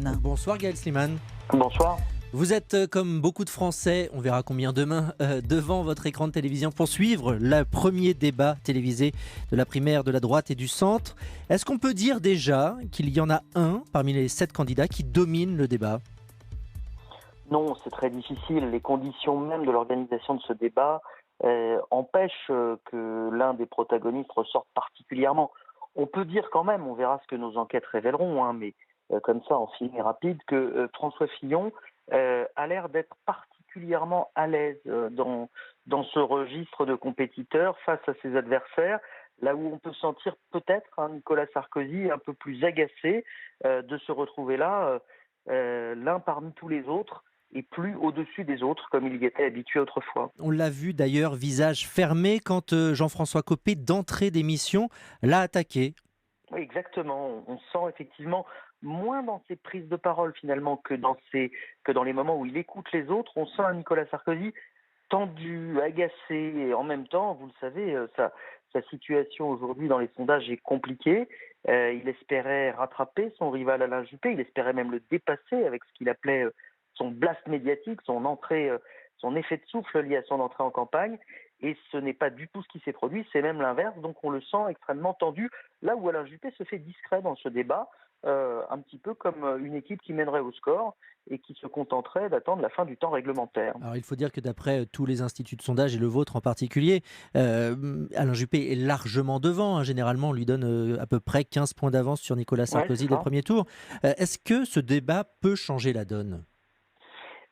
Slimane. Bonsoir Gaël Slimane. Bonsoir. Vous êtes, comme beaucoup de Français, on verra combien demain, devant votre écran de télévision pour suivre le premier débat télévisé de la primaire de la droite et du centre. Est-ce qu'on peut dire déjà qu'il y en a un parmi les 7 candidats qui domine le débat ? Non, c'est très difficile. Les conditions même de l'organisation de ce débat empêchent que l'un des protagonistes ressorte particulièrement. On peut dire quand même, on verra ce que nos enquêtes révéleront, mais comme ça en film rapide, que François Fillon a l'air d'être particulièrement à l'aise dans ce registre de compétiteurs face à ses adversaires, là où on peut sentir peut-être Nicolas Sarkozy un peu plus agacé de se retrouver là, l'un parmi tous les autres, et plus au-dessus des autres, comme il y était habitué autrefois. On l'a vu d'ailleurs, visage fermé, quand Jean-François Copé, d'entrée d'émission, l'a attaqué. Oui, exactement. On sent effectivement moins dans ses prises de parole finalement que dans les moments où il écoute les autres. On sent un Nicolas Sarkozy tendu, agacé, et en même temps, vous le savez, sa situation aujourd'hui dans les sondages est compliquée. Il espérait rattraper son rival Alain Juppé, il espérait même le dépasser avec ce qu'il appelait son blast médiatique, son effet de souffle lié à son entrée en campagne. Et ce n'est pas du tout ce qui s'est produit, c'est même l'inverse. Donc on le sent extrêmement tendu, là où Alain Juppé se fait discret dans ce débat, un petit peu comme une équipe qui mènerait au score et qui se contenterait d'attendre la fin du temps réglementaire. Alors il faut dire que d'après tous les instituts de sondage, et le vôtre en particulier, Alain Juppé est largement devant. Généralement, on lui donne à peu près 15 points d'avance sur Nicolas Ouais, Sarkozy c'est dès le ça. premier tour. Est-ce que ce débat peut changer la donne ?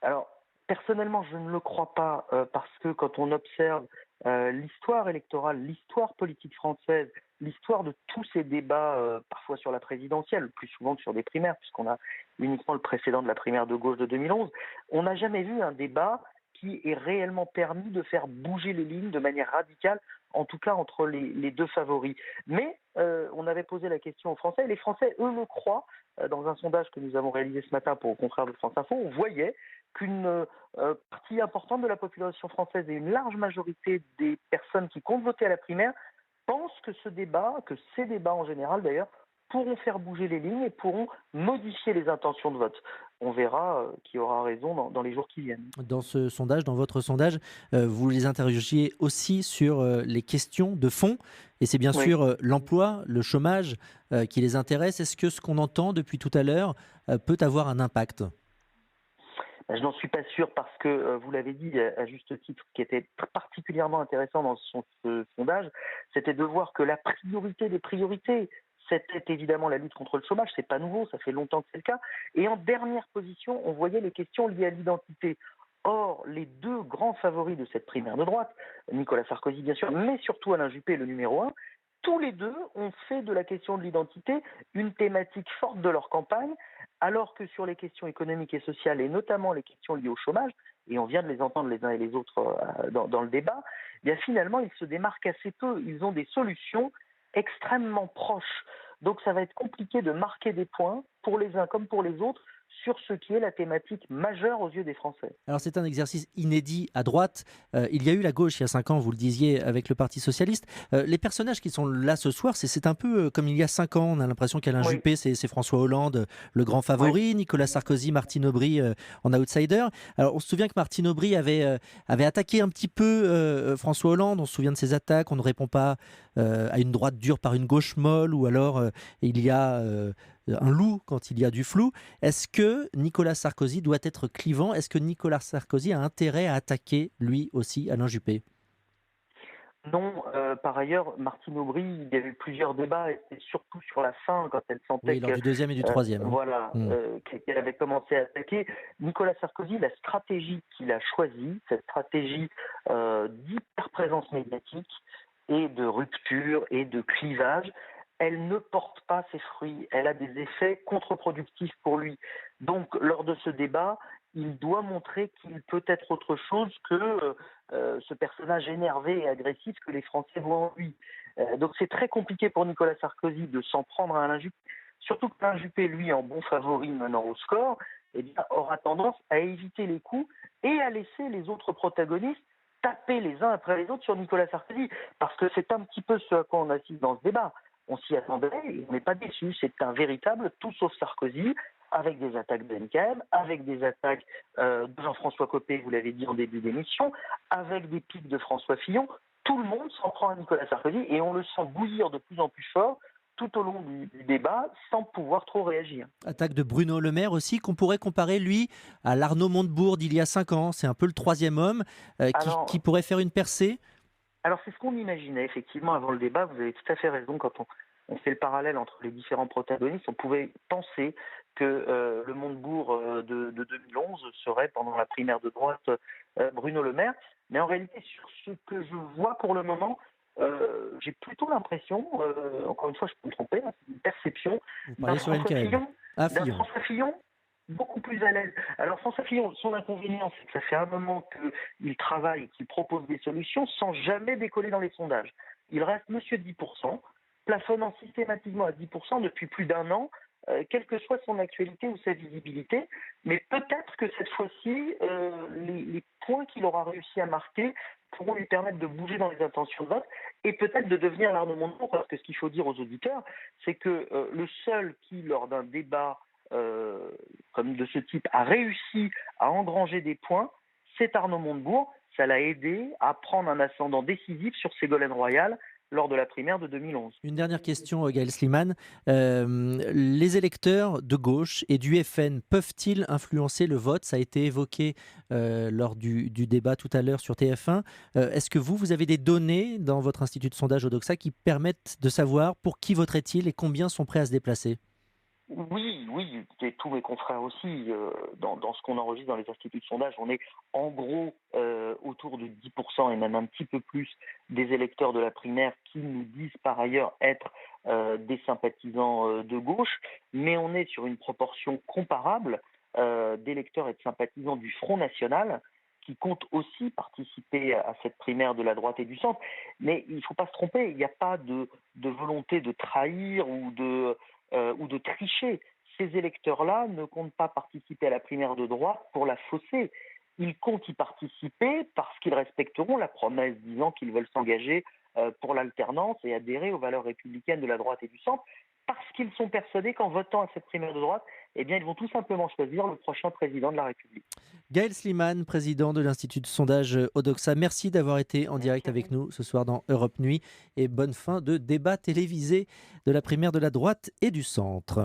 Alors, personnellement, je ne le crois pas, parce que quand on observe l'histoire électorale, l'histoire politique française, l'histoire de tous ces débats, parfois sur la présidentielle, plus souvent que sur des primaires, puisqu'on a uniquement le précédent de la primaire de gauche de 2011, on n'a jamais vu un débat qui ait réellement permis de faire bouger les lignes de manière radicale, en tout cas entre les deux favoris. Mais on avait posé la question aux Français, et les Français, eux, le croient. Dans un sondage que nous avons réalisé ce matin pour au contraire de France Info, on voyait qu'une partie importante de la population française et une large majorité des personnes qui comptent voter à la primaire pensent que ce débat, que ces débats en général d'ailleurs, pourront faire bouger les lignes et pourront modifier les intentions de vote. On verra qui aura raison dans les jours qui viennent. Dans ce sondage, dans votre sondage, vous les interrogiez aussi sur les questions de fond, et c'est bien Oui. sûr l'emploi, le chômage qui les intéresse. Est-ce que ce qu'on entend depuis tout à l'heure peut avoir un impact ? Je n'en suis pas sûr parce que, vous l'avez dit à juste titre, ce qui était particulièrement intéressant dans ce sondage, c'était de voir que la priorité des priorités, c'était évidemment la lutte contre le chômage. C'est pas nouveau, ça fait longtemps que c'est le cas. Et en dernière position, on voyait les questions liées à l'identité. Or, les deux grands favoris de cette primaire de droite, Nicolas Sarkozy bien sûr, mais surtout Alain Juppé, le numéro un, tous les deux ont fait de la question de l'identité une thématique forte de leur campagne, alors que sur les questions économiques et sociales, et notamment les questions liées au chômage, et on vient de les entendre les uns et les autres dans le débat, eh bien finalement ils se démarquent assez peu. Ils ont des solutions extrêmement proches. Donc ça va être compliqué de marquer des points pour les uns comme pour les autres sur ce qui est la thématique majeure aux yeux des Français. Alors c'est un exercice inédit à droite. Il y a eu la gauche il y a 5 ans, vous le disiez, avec le Parti socialiste. Les personnages qui sont là ce soir, c'est un peu comme il y a 5 ans. On a l'impression qu'Alain Oui, Juppé, c'est François Hollande, le grand oui, favori. Nicolas Sarkozy, Martine Aubry en outsider. Alors on se souvient que Martine Aubry avait attaqué un petit peu François Hollande. On se souvient de ses attaques. On ne répond pas à une droite dure par une gauche molle, ou alors il y a un loup quand il y a du flou. Est-ce que Nicolas Sarkozy doit être clivant ? Est-ce que Nicolas Sarkozy a intérêt à attaquer, lui aussi, Alain Juppé ? non. Par ailleurs, Martine Aubry, il y a eu plusieurs débats, et c'était surtout sur la fin, quand elle sentait Oui, lors du deuxième et du troisième. voilà, Hmm. qu'elle avait commencé à attaquer. Nicolas Sarkozy, la stratégie qu'il a choisie, cette stratégie d'hyper-présence médiatique et de rupture et de clivage, elle ne porte pas ses fruits. Elle a des effets contre-productifs pour lui. Donc, lors de ce débat, il doit montrer qu'il peut être autre chose que ce personnage énervé et agressif que les Français voient en lui. Donc, c'est très compliqué pour Nicolas Sarkozy de s'en prendre à Alain Juppé. Surtout que Alain Juppé, lui, en bon favori menant au score, eh bien, aura tendance à éviter les coups et à laisser les autres protagonistes taper les uns après les autres sur Nicolas Sarkozy. Parce que c'est un petit peu ce à quoi on assiste dans ce débat. On s'y attendait et on n'est pas déçu. C'est un véritable tout sauf Sarkozy, avec des attaques de NKM, avec des attaques de Jean-François Copé, vous l'avez dit en début d'émission, avec des pics de François Fillon. Tout le monde s'en prend à Nicolas Sarkozy et on le sent bouillir de plus en plus fort tout au long du débat sans pouvoir trop réagir. Attaque de Bruno Le Maire aussi, qu'on pourrait comparer, lui, à l'Arnaud Montebourg d'il y a 5 ans. C'est un peu le troisième homme qui Alors, pourrait faire une percée. Alors c'est ce qu'on imaginait effectivement avant le débat, vous avez tout à fait raison, quand on fait le parallèle entre les différents protagonistes, on pouvait penser que le Montebourg de 2011 serait pendant la primaire de droite Bruno Le Maire, mais en réalité sur ce que je vois pour le moment, j'ai plutôt l'impression, encore une fois je peux me tromper, hein, c'est une perception, Vous d'un parlez sur François NKM. Fillon, Ah, d'un Fillon. François Fillon beaucoup plus à l'aise. Alors François Fillon, son inconvénient, c'est que ça fait un moment qu'il travaille, qu'il propose des solutions sans jamais décoller dans les sondages. Il reste monsieur 10%, plafonnant systématiquement à 10% depuis plus d'un an, quelle que soit son actualité ou sa visibilité. Mais peut-être que cette fois-ci, les points qu'il aura réussi à marquer pourront lui permettre de bouger dans les intentions de vote et peut-être de devenir l'Arnaud Montebourg, parce que ce qu'il faut dire aux auditeurs, c'est que le seul qui, lors d'un débat comme de ce type, a réussi à engranger des points, c'est Arnaud Montebourg. Ça l'a aidé à prendre un ascendant décisif sur Ségolène Royal lors de la primaire de 2011. Une dernière question, Gaël Sliman. Les électeurs de gauche et du FN peuvent-ils influencer le vote? Ça a été évoqué lors du débat tout à l'heure sur TF1. Est-ce que vous avez des données dans votre institut de sondage Odoxa qui permettent de savoir pour qui voterait-il et combien sont prêts à se déplacer? Oui, et tous mes confrères aussi, dans ce qu'on enregistre dans les instituts de sondage, on est en gros autour de 10% et même un petit peu plus des électeurs de la primaire qui nous disent par ailleurs être des sympathisants de gauche, mais on est sur une proportion comparable d'électeurs et de sympathisants du Front National qui comptent aussi participer à cette primaire de la droite et du centre. Mais il ne faut pas se tromper, il n'y a pas de volonté de trahir ou de tricher. Ces électeurs-là ne comptent pas participer à la primaire de droite pour la fausser. Ils comptent y participer parce qu'ils respecteront la promesse disant qu'ils veulent s'engager pour l'alternance et adhérer aux valeurs républicaines de la droite et du centre, parce qu'ils sont persuadés qu'en votant à cette primaire de droite, eh bien, ils vont tout simplement choisir le prochain président de la République. Gaël Sliman, président de l'Institut de sondage Odoxa, merci d'avoir été en direct Merci à avec vous. nous ce soir dans Europe Nuit et bonne fin de débat télévisé de la primaire de la droite et du centre.